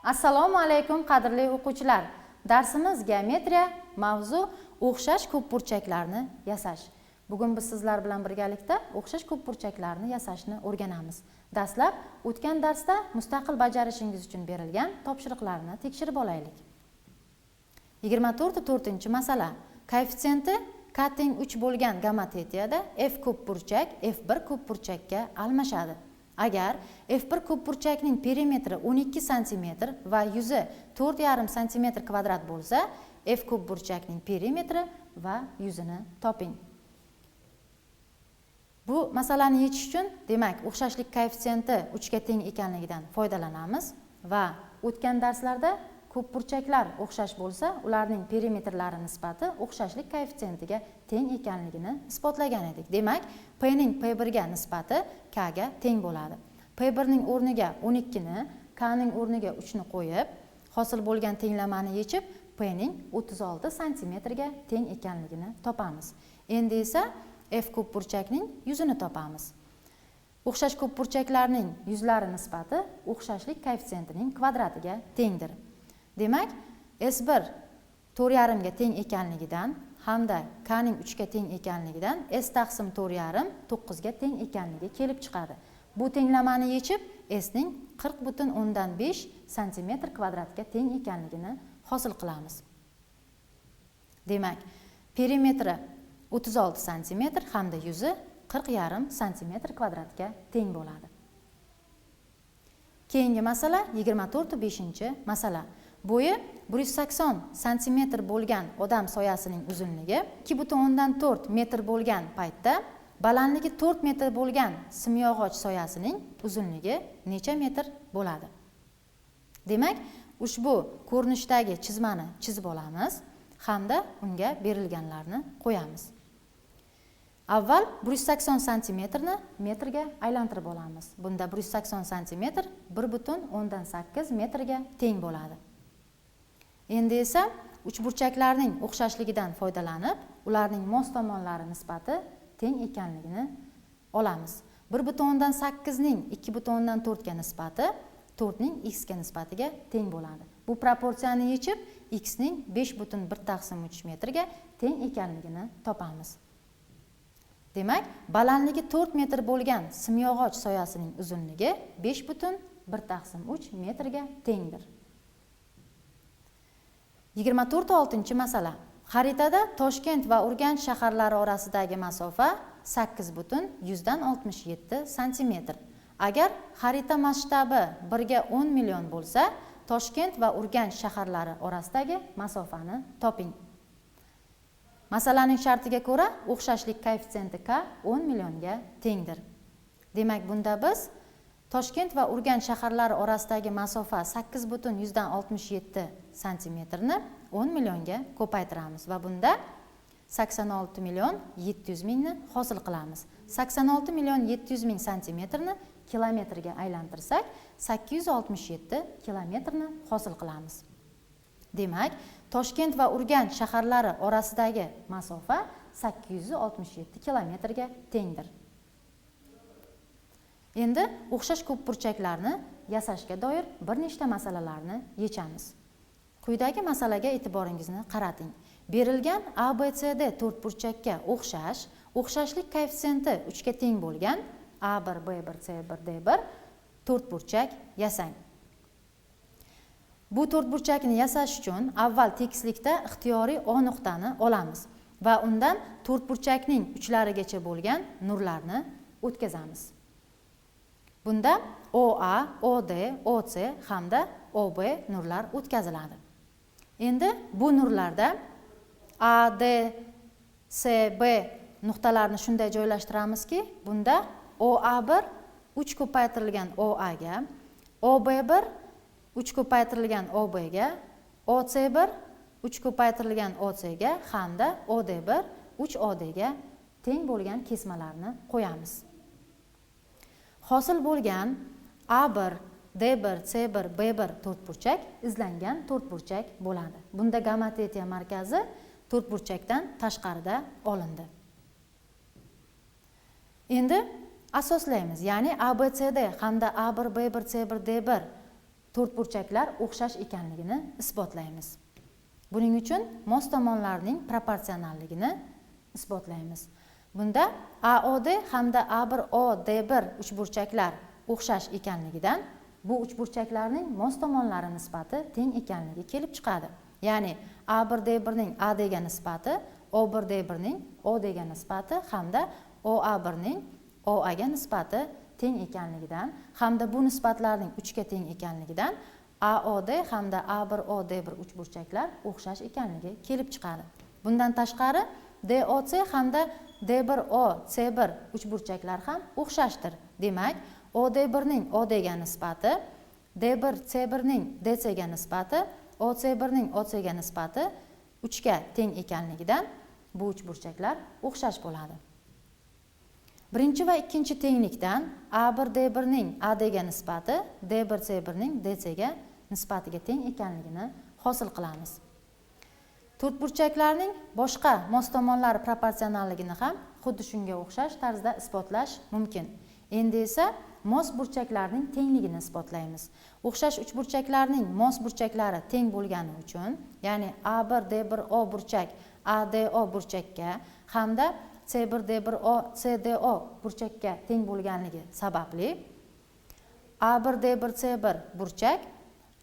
Assalomu alaykum qadrli o'quvchilar. Darsimiz geometriya, mavzu o'xshash ko'pburchaklarni yasash. Bugun biz sizlar bilan birgalikda o'xshash ko'pburchaklarni yasashni o'rganamiz. Dastlab o'tgan darsda mustaqil bajarishingiz uchun berilgan topshiriqlarni tekshirib olaylik. 24-masala. Koeffitsiyenti k teng 3 bo'lgan gamma-tetiyada f ko'pburchak f1 ko'pburchakka almashadi. Agar f1 ko'pburchakning perimetri 12 cm va yuzi 4,5 cm kvadrat bo'lsa, f ko'pburchakning perimetri va yuzini toping. Bu masalani yechish uchun, demak, o'xshashlik koeffitsiyenti 3 ga teng ekanligidan foydalanamiz va o'tgan darslarda ko'pburchaklar o'xshash bo'lsa, ularning perimetrlari nisbati o'xshashlik koeffitsiyentiga teng ekanligini isbotlagan edik. Demak, p ning p1 ga nisbati k ga teng bo'ladi. p1 ning o'rniga 12 ni, k ning o'rniga 3 ni qo'yib, hosil bo'lgan tenglamani yechib, p ning 36 cm ga teng ekanligini topamiz. Endi esa f ko'pburchakning yuzini topamiz. O'xshash ko'pburchaklarning yuzlari nisbati o'xshashlik koeffitsiyentining kvadratiga tengdir. Demak, S1 4,5 ga teng ekanligidan hamda k ning 3 ga teng ekanligidan s taqsim 4,5 9 ga teng ekanligi kelib chiqadi. Bu tenglamani yechib, s ning 40,5 cm kvadratga teng ekanligini hosil qilamiz. Demak, perimetri 36 cm hamda yuzi 40,5 cm kvadratga teng bo'ladi. Keyingi masala 24-masala. Bo'yi 180 cm bo'lgan odam soyasining uzunligi 2,4 metr bo'lgan paytda balandligi 4 metr bo'lgan simyog'och soyasining uzunligi necha metr bo'ladi? Demak, ushbu ko'rinishdagi chizmani chizib olamiz hamda unga berilganlarni qo'yamiz. Avval 180 cm ni metrga aylantirib olamiz. Bunda 180 cm 1,8 metrga teng bo'ladi. Endi esa uchburchaklarning o'xshashligidan foydalanib, ularning mos tomonlari nisbati teng ekanligini olamiz. 1,8 ning 2,4 ga nisbati 4 ning x ga nisbatiga teng bo'ladi. Bu proporsiyani yechib, x ning 5,1 metrga teng ekanligini topamiz. Demak, balandligi 4 metr bo'lgan simyog'och soyasining uzunligi 5,1 metrga tengdir. 24-masala. Xaritada Toshkent va Urganch shaharlari orasidagi masofa 8,167 cm. Agar xarita masshtabi 1 ga 10 million bo'lsa, Toshkent va Urganch shaharlari orasidagi masofani toping. Masalaning shartiga ko'ra, o'xshashlik koeffitsiyenti k 10 millionga tengdir. Demak, bunda biz Toshkent va Urganch shaharlari orasidagi masofa 8,167 cm ni 10 millionga ko'paytiramiz va bunda 86 million 700 mingni hosil qilamiz. 86 million 700 ming cm ni kilometrga aylantirsak, 867 kilometrni hosil qilamiz. Demak, Toshkent va Urganch shaharlari orasidagi masofa 867 kilometrga tengdir. Endi o'xshash ko'pburchaklarni yasashga doir bir nechta masalalarni yechamiz. Quyidagi masalaga e'tiboringizni qarating. Berilgan ABCD to'rtburchakka o'xshashlik koeffitsiyenti 3 ga teng bo'lgan A1, B1, C1, D1 to'rtburchak yasang. Bu to'rtburchakni yasash uchun avval tekislikda ixtiyoriy O nuqtani olamiz va undan to'rtburchakning uchlarigacha bo'lgan nurlarni o'tkazamiz. Bunda OA, OD, OC hamda OB nurlar o'tkaziladi. Endi bu nurlarda A, D, C, B nuqtalarini shunday joylashtiramizki, bunda OA1 3 ko'paytirilgan OA ga, OB1 3 ko'paytirilgan OB ga, OC1 3 ko'paytirilgan OC ga hamda OD1 3 OD ga teng bo'lgan kesmalarni qo'yamiz. Hosil bo'lgan A1, D1, C1, B1 to'rtburchak izlangan to'rtburchak bo'ladi. Bunda gamma-tetiya markazi to'rtburchakdan tashqarida olindi. Endi asoslaymiz, ya'ni ABCD hamda A1, B1, C1, D1 to'rtburchaklar o'xshash ekanligini isbotlaymiz. Buning uchun mos tomonlarning proporsionalligini isbotlaymiz. Bunda AOD hamda A1OD1 uchburchaklar o'xshash ekanligidan bu uchburchaklarning mos tomonlari nisbati teng ekanligi kelib chiqadi. Ya'ni A1D1 ning AD ga nisbati, O1D1 ning OD ga nisbati hamda OA1 ning OA ga nisbati teng ekanligidan hamda bu nisbatlarning 3 ga teng ekanligidan AOD hamda A1OD1 uchburchaklar o'xshash ekanligi kelib chiqadi. Bundan tashqari DOC hamda D1OC1 uchburchaklar ham o'xshashdir. Demak, OD1 ning OD ga nisbati, D1C1 ning DC ga nisbati, OC1 ning OC ga nisbati 3 ga teng ekanligidan bu uchburchaklar o'xshash bo'ladi. Birinchi va ikkinchi tenglikdan A1D1 ning AD ga nisbati D1C1 ning DC ga nisbatiga teng ekanligini hosil qilamiz. To'rtburchaklarning boshqa mos tomonlari proporsionalligini ham xuddi shunga o'xshash tarzda isbotlash mumkin. Endi esa mos burchaklarning tengligini isbotlaymiz. O'xshash uchburchaklarning mos burchaklari teng bo'lgani uchun, ya'ni A1D1O burchak ADO burchakka hamda C1D1O CDO burchakka teng bo'lganligi sababli A1D1C1 burchak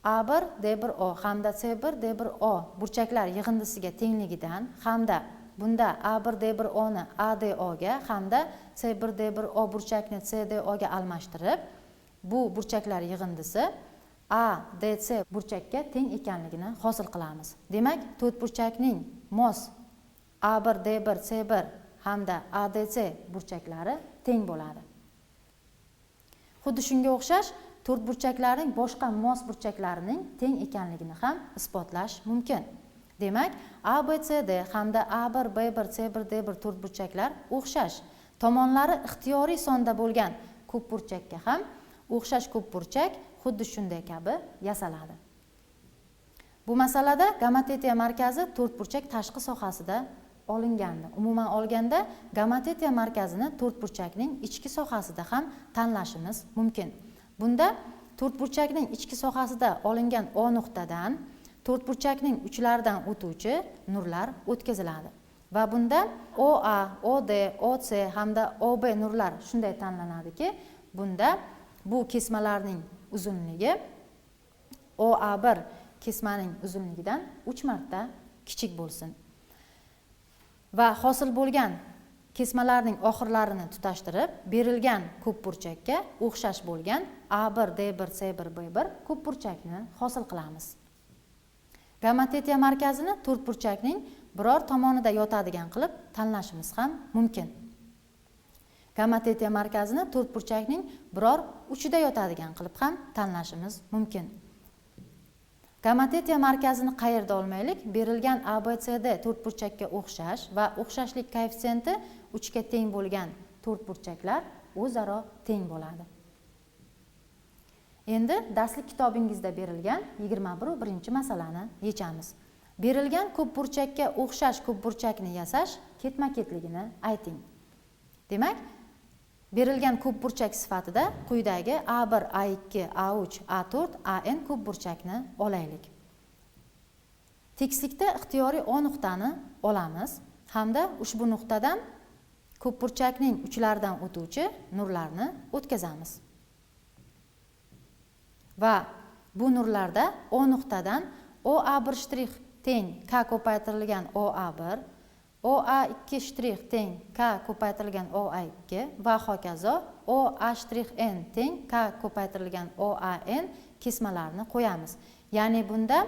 A1D1O hamda C1D1O burchaklar yig'indisiga tengligidan hamda bunda A1D1O ni ADO ga hamda C1D1O burchakni CDO ga almashtirib, bu burchaklar yig'indisi ADC burchakka teng ekanligini hosil qilamiz. Demak, to'rtburchakning mos A1D1C1 hamda ADC burchaklari teng bo'ladi. Xuddi shunga o'xshash to'rtburchaklarning boshqa mos burchaklarining teng ekanligini ham isbotlash mumkin. Demak, ABCD hamda A1, B1, C1, D1 to'rtburchaklar o'xshash. Tomonlari ixtiyoriy sonda bo'lgan ko'p burchakka ham o'xshash ko'p burchak xuddi shunday kabi yasaladi. Bu masalada gamma-tetiya markazi to'rtburchak tashqi sohasida olingandi. Umuman olganda gamma-tetiya markazini to'rtburchakning ichki sohasida ham tanlashimiz mumkin. Bunda to'rtburchakning ichki sohasida olingan O nuqtadan to'rtburchakning uchlaridan o'tuvchi nurlar o'tkaziladi. Va bunda OA, OD, OC hamda OB nurlar shunday tanlanadiki, bunda bu kesmalarning uzunligi OA1 kesmaning uzunligidan 3 marta kichik bo'lsin. Va hosil bo'lgan kesmalarning oxirlarini tutashtirib, berilgan ko'p burchakka o'xshash bo'lgan A1, D1, C1, B1 ko'p burchakni hosil qilamiz. Gamma-tetiya markazini to'rtburchakning biror tomonida yotadigan qilib tanlashimiz ham mumkin. Gamma-tetiya markazini to'rtburchakning biror uchida yotadigan qilib ham tanlashimiz mumkin. Gamma-tetiya markazini qayerda olmaylik? Berilgan ABCD to'rtburchakka o'xshash va o'xshashlik koeffitsiyenti 3 ga teng bo'lgan to'rtburchaklar o'zaro teng bo'ladi. Endi darslik kitobingizda berilgan 21 masalani yechamiz. Berilgan ko'p burchakka o'xshash ko'p burchakni yasash ketma-ketligini ayting. Demak, berilgan ko'p burchak sifatida quyidagi A1, A2, A3, A4, AN ko'p burchakni olaylik. Tekislikda ixtiyoriy O nuqtani olamiz hamda ushbu nuqtadan ko'p burchakning uchlaridan o'tuvchi nurlarni o'tkazamiz. Va bu nurlarda O nuqtadan OA1' teng K ko'paytirilgan OA1, OA2' teng K ko'paytirilgan OA2 va hokazo OA' teng K ko'paytirilgan OAN kesmalarini qo'yamiz. Ya'ni bunda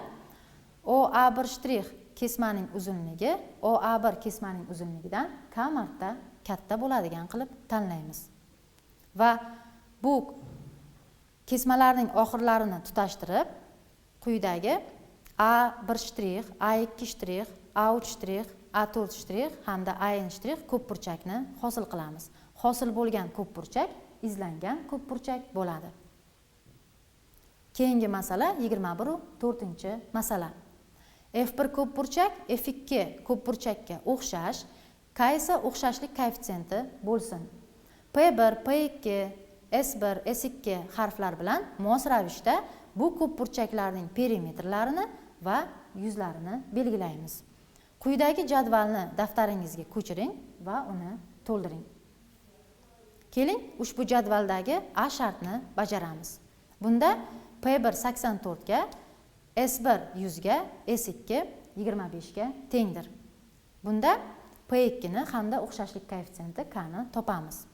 OA1' kesmaning uzunligi OA1 kesmaning uzunligidan K marta katta bo'ladigan qilib tanlaymiz. Va bu kesmalarning oxirlarini tutashtirib, quyidagi A1', A2', A3', A4' hamda AN' ko'p burchakni hosil qilamiz. Hosil bo'lgan ko'p burchak izlangan ko'p burchak bo'ladi. Keyingi masala 21-4-masala. F1 ko'p burchak F2 ko'p burchakka o'xshash, K esa o'xshashlik koeffitsiyenti bo'lsin. P1, P2, S1, S2 harflar bilan mos ravishda bu ko'p burchaklarning perimetrlarini va yuzlarini belgilaymiz. Quyidagi jadvalni daftaringizga ko'chiring va uni to'ldiring. Keling, ushbu jadvaldagi A shartni bajaramiz. Bunda P1 84 ga, S1 100 ga, S2 25 ga tengdir. Bunda P2 ni hamda o'xshashlik koeffitsiyenti K ni topamiz.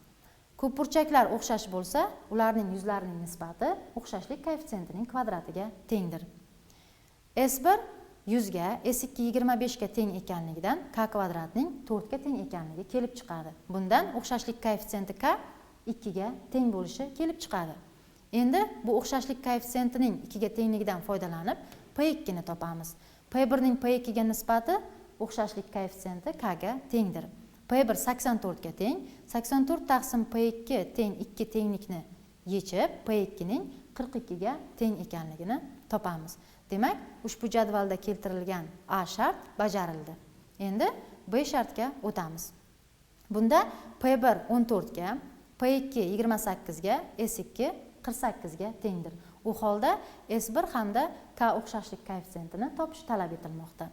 Ko'p burchaklar o'xshash bo'lsa, ularning yuzlarining nisbati o'xshashlik koeffitsiyentining kvadratiga tengdir. S1 100 ga, S2 25 ga teng ekanligidan K kvadratning 4 ga teng ekanligi kelib chiqadi. Bundan o'xshashlik koeffitsiyenti K 2 ga teng bo'lishi kelib chiqadi. Endi bu o'xshashlik koeffitsiyentining 2 ga tengligidan foydalanib P2 ni topamiz. P1 ning P2 ga nisbati o'xshashlik koeffitsiyenti K ga tengdir. P1 84 ga teng, 84 taqsim P2 teng 2 tenglikni yechib, P2 ning 42 ga teng ekanligini topamiz. Demak, ushbu jadvalda keltirilgan A shart bajarildi. Endi B shartga o'tamiz. Bunda P1 14 ga, P2 28 ga, S2 48 ga tengdir. U holda S1 hamda K o'xshashlik koeffitsiyentini topish talab etilmoqda.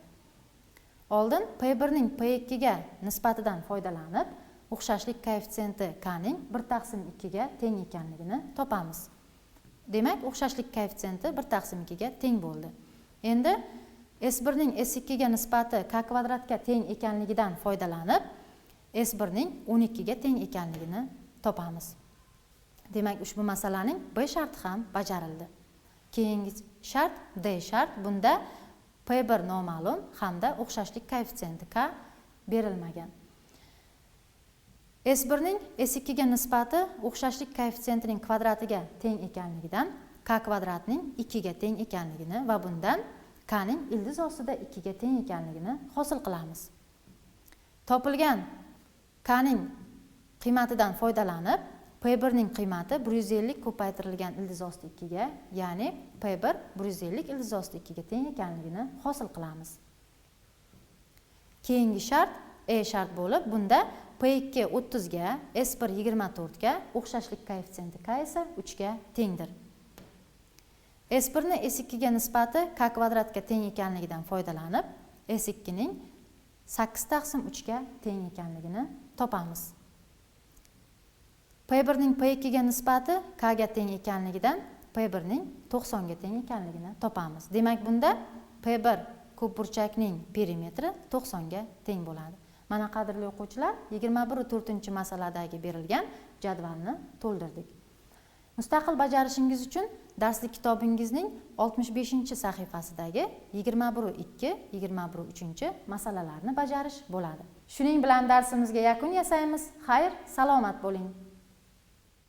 Oldin P1 ning P2 ga nisbatidan foydalanib, o'xshashlik koeffitsiyenti K ning 1/2 ga teng ekanligini topamiz. Demak, o'xshashlik koeffitsiyenti 1/2 ga teng bo'ldi. Endi S1 ning S2 ga nisbati K kvadratga teng ekanligidan foydalanib, S1 ning 12 ga teng ekanligini topamiz. Demak, ushbu masalaning B sharti ham bajarildi. Keyingi shart D shart. Bunda P1 noma'lum hamda o'xshashlik koeffitsiyenti K berilmagan. S1 ning S2 ga nisbati o'xshashlik koeffitsiyentining kvadratiga teng ekanligidan K kvadratning 2 ga teng ekanligini va bundan K ning ildiz ostida 2 ga teng ekanligini hosil qilamiz. Topilgan K ning qiymatidan foydalanib, P1 ning qiymati 150 ko'paytirilgan ildiz osti 2 ga, ya'ni P1 150 ildiz osti 2 ga teng ekanligini hosil qilamiz. Keyingi shart E shart bo'lib, bunda P2 30 ga, S1 24 ga, o'xshashlik koeffitsiyenti K esa 3 ga tengdir. S1 ni S2 ga nisbati K kvadratga teng ekanligidan foydalanib, S2 ning 8/3 ga teng ekanligini topamiz. P1 ning P2 ga nisbati K ga teng ekanligidan P1 ning 90 ga teng ekanligini topamiz. Demak, bunda P1 ko'p burchakning perimetri 90 ga teng bo'ladi. Mana qadrli o'quvchilar, 21-4-masaladagi berilgan jadvalni to'ldirdik. Mustaqil bajarishingiz uchun darslik kitobingizning 65-sahifasidagi 21-2, 21-3 masalalarni bajarish bo'ladi. Shuning bilan darsimizga yakun yasaymiz. Xayr, salomat bo'ling.